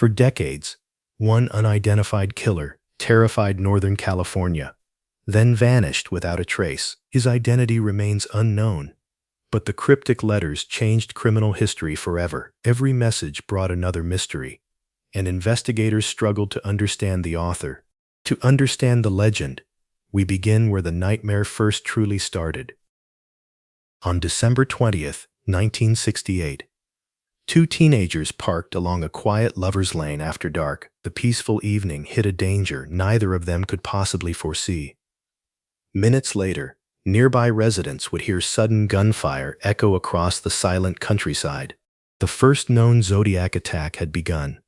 For decades, one unidentified killer terrified Northern California, then vanished without a trace. His identity remains unknown, but the cryptic letters changed criminal history forever. Every message brought another mystery, and investigators struggled to understand the author. To understand the legend, we begin where the nightmare first truly started. On December 20th, 1968, two teenagers parked along a quiet lover's lane after dark. The peaceful evening hid a danger neither of them could possibly foresee. Minutes later, nearby residents would hear sudden gunfire echo across the silent countryside. The first known Zodiac attack had begun,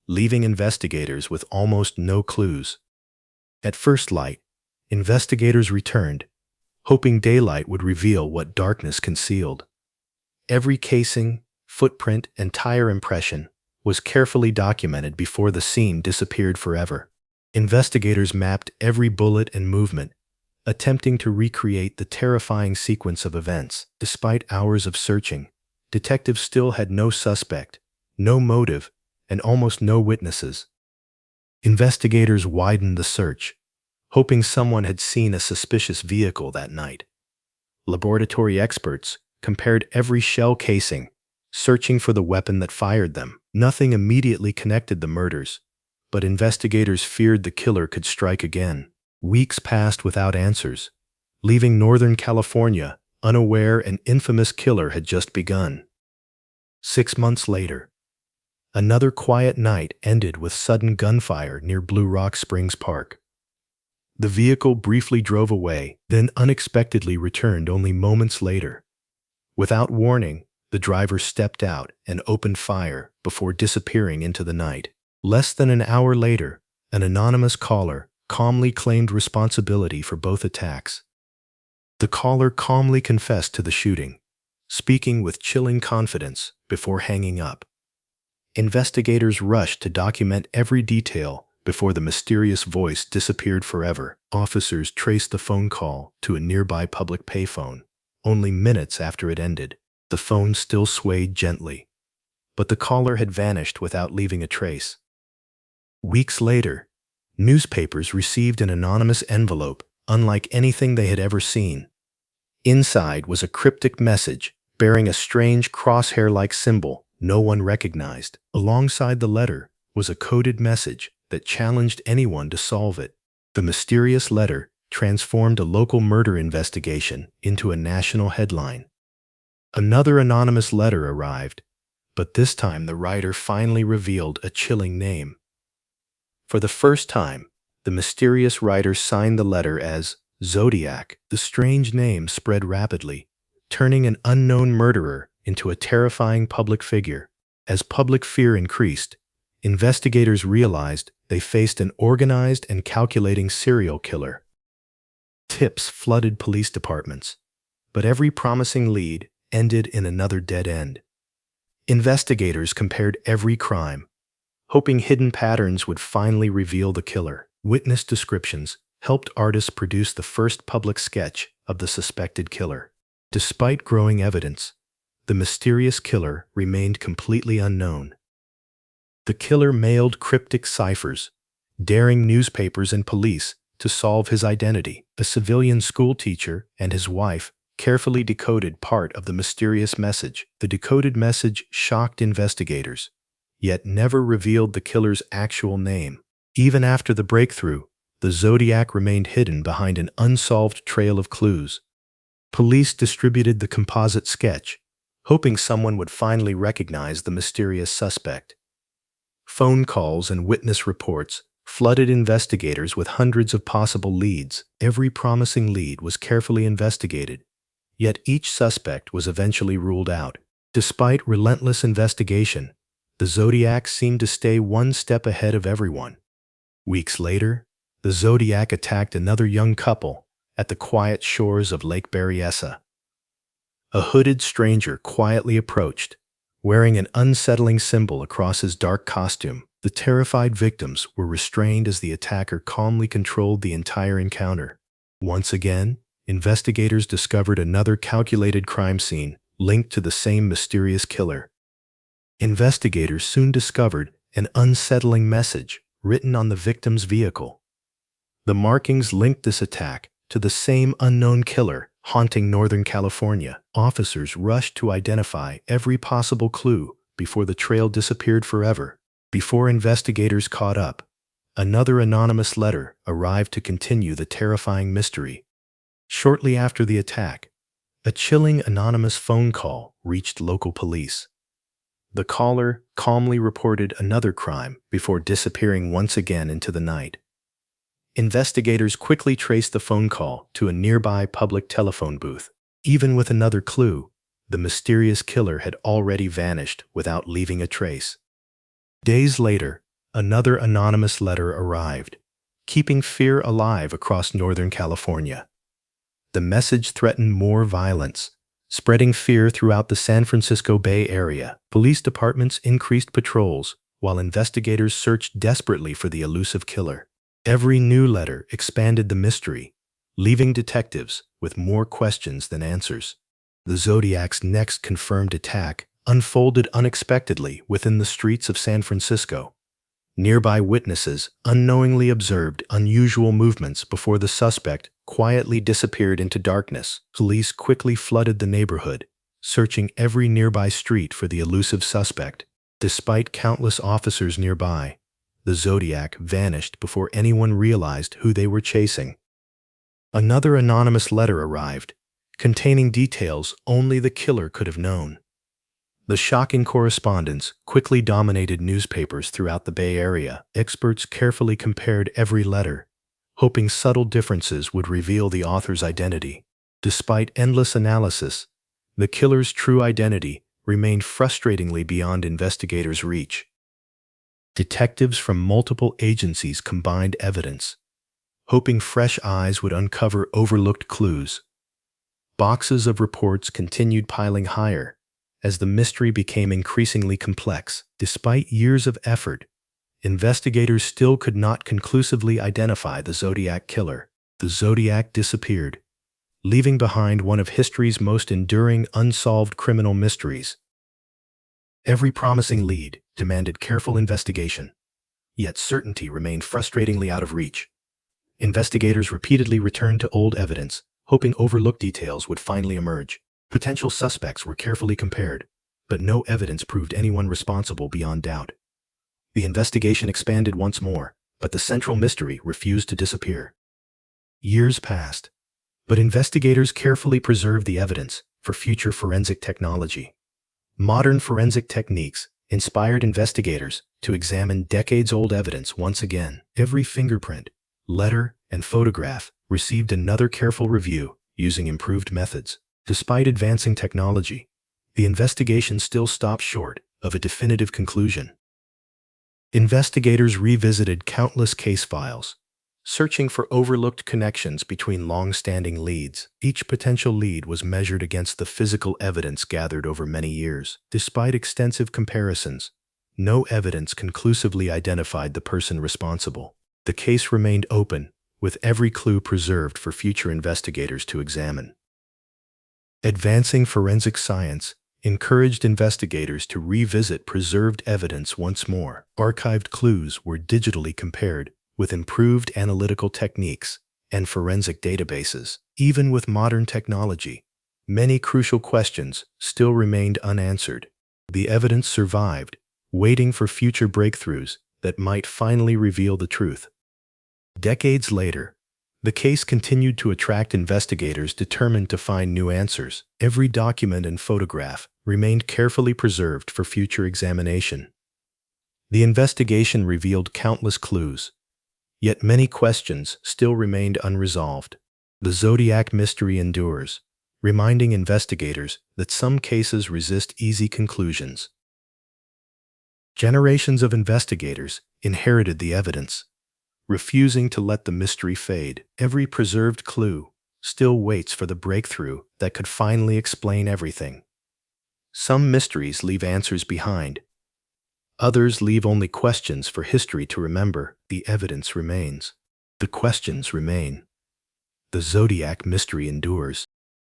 leaving investigators with almost no clues. At first light, investigators returned, hoping daylight would reveal what darkness concealed. Every casing, footprint, and tire impression was carefully documented before the scene disappeared forever. Investigators mapped every bullet and movement, attempting to recreate the terrifying sequence of events. Despite hours of searching, detectives still had no suspect, no motive, and almost no witnesses. Investigators widened the search, hoping someone had seen a suspicious vehicle that night. Laboratory experts compared every shell casing, searching for the weapon that fired them. Nothing immediately connected the murders, but investigators feared the killer could strike again. Weeks passed without answers, leaving Northern California unaware an infamous killer had just begun. 6 months later, another quiet night ended with sudden gunfire near Blue Rock Springs Park. The vehicle briefly drove away, then unexpectedly returned only moments later. Without warning, the driver stepped out and opened fire before disappearing into the night. Less than an hour later, an anonymous caller calmly claimed responsibility for both attacks. The caller calmly confessed to the shooting, speaking with chilling confidence before hanging up. Investigators rushed to document every detail before the mysterious voice disappeared forever. Officers traced the phone call to a nearby public payphone. Only minutes after it ended, the phone still swayed gently, but the caller had vanished without leaving a trace. Weeks later, newspapers received an anonymous envelope unlike anything they had ever seen. Inside was a cryptic message bearing a strange crosshair-like symbol no one recognized. Alongside the letter was a coded message that challenged anyone to solve it. The mysterious letter transformed a local murder investigation into a national headline. Another anonymous letter arrived, but this time the writer finally revealed a chilling name. For the first time, the mysterious writer signed the letter as Zodiac. The strange name spread rapidly, turning an unknown murderer into a terrifying public figure. As public fear increased, investigators realized they faced an organized and calculating serial killer. Tips flooded police departments, but every promising lead ended in another dead end. Investigators compared every crime, hoping hidden patterns would finally reveal the killer. Witness descriptions helped artists produce the first public sketch of the suspected killer. Despite growing evidence, the mysterious killer remained completely unknown. The killer mailed cryptic ciphers, daring newspapers and police to solve his identity. A civilian schoolteacher and his wife carefully decoded part of the mysterious message. The decoded message shocked investigators, yet never revealed the killer's actual name. Even after the breakthrough, the Zodiac remained hidden behind an unsolved trail of clues. Police distributed the composite sketch, hoping someone would finally recognize the mysterious suspect. Phone calls and witness reports flooded investigators with hundreds of possible leads. Every promising lead was carefully investigated, yet each suspect was eventually ruled out. Despite relentless investigation, the Zodiac seemed to stay one step ahead of everyone. Weeks later, the Zodiac attacked another young couple at the quiet shores of Lake Berryessa. A hooded stranger quietly approached, wearing an unsettling symbol across his dark costume. The terrified victims were restrained as the attacker calmly controlled the entire encounter. Once again, investigators discovered another calculated crime scene linked to the same mysterious killer. Investigators soon discovered an unsettling message written on the victim's vehicle. The markings linked this attack to the same unknown killer haunting Northern California. Officers rushed to identify every possible clue before the trail disappeared forever. Before investigators caught up, another anonymous letter arrived to continue the terrifying mystery. Shortly after the attack, a chilling anonymous phone call reached local police. The caller calmly reported another crime before disappearing once again into the night. Investigators quickly traced the phone call to a nearby public telephone booth. Even with another clue, the mysterious killer had already vanished without leaving a trace. Days later, another anonymous letter arrived, keeping fear alive across Northern California. The message threatened more violence, spreading fear throughout the San Francisco Bay Area. Police departments increased patrols while investigators searched desperately for the elusive killer. Every new letter expanded the mystery, leaving detectives with more questions than answers. The Zodiac's next confirmed attack unfolded unexpectedly within the streets of San Francisco. Nearby witnesses unknowingly observed unusual movements before the suspect quietly disappeared into darkness. Police quickly flooded the neighborhood, searching every nearby street for the elusive suspect. Despite countless officers nearby, the Zodiac vanished before anyone realized who they were chasing. Another anonymous letter arrived, containing details only the killer could have known. The shocking correspondence quickly dominated newspapers throughout the Bay Area. Experts carefully compared every letter, hoping subtle differences would reveal the author's identity. Despite endless analysis, the killer's true identity remained frustratingly beyond investigators' reach. Detectives from multiple agencies combined evidence, hoping fresh eyes would uncover overlooked clues. Boxes of reports continued piling higher as the mystery became increasingly complex. Despite years of effort, investigators still could not conclusively identify the Zodiac killer. The Zodiac disappeared, leaving behind one of history's most enduring unsolved criminal mysteries. Every promising lead demanded careful investigation, yet certainty remained frustratingly out of reach. Investigators repeatedly returned to old evidence, hoping overlooked details would finally emerge. Potential suspects were carefully compared, but no evidence proved anyone responsible beyond doubt. The investigation expanded once more, but the central mystery refused to disappear. Years passed, but investigators carefully preserved the evidence for future forensic technology. Modern forensic techniques inspired investigators to examine decades-old evidence once again. Every fingerprint, letter, and photograph received another careful review using improved methods. Despite advancing technology, the investigation still stopped short of a definitive conclusion. Investigators revisited countless case files, searching for overlooked connections between long-standing leads. Each potential lead was measured against the physical evidence gathered over many years. Despite extensive comparisons, no evidence conclusively identified the person responsible. The case remained open, with every clue preserved for future investigators to examine. Advancing forensic science encouraged investigators to revisit preserved evidence once more. Archived clues were digitally compared with improved analytical techniques and forensic databases. Even with modern technology, many crucial questions still remained unanswered. The evidence survived, waiting for future breakthroughs that might finally reveal the truth. Decades later, the case continued to attract investigators determined to find new answers. Every document and photograph remained carefully preserved for future examination. The investigation revealed countless clues, yet many questions still remained unresolved. The Zodiac mystery endures, reminding investigators that some cases resist easy conclusions. Generations of investigators inherited the evidence, refusing to let the mystery fade. Every preserved clue still waits for the breakthrough that could finally explain everything. Some mysteries leave answers behind. Others leave only questions for history to remember. The evidence remains. The questions remain. The Zodiac mystery endures.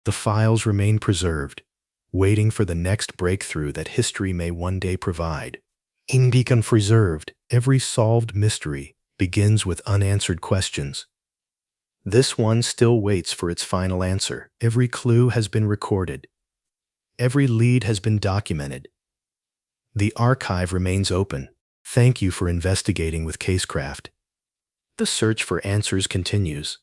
The files remain preserved, waiting for the next breakthrough that history may one day provide. In Beacon Preserved, every solved mystery begins with unanswered questions. This one still waits for its final answer. Every clue has been recorded. Every lead has been documented. The archive remains open. Thank you for investigating with Casecraft. The search for answers continues.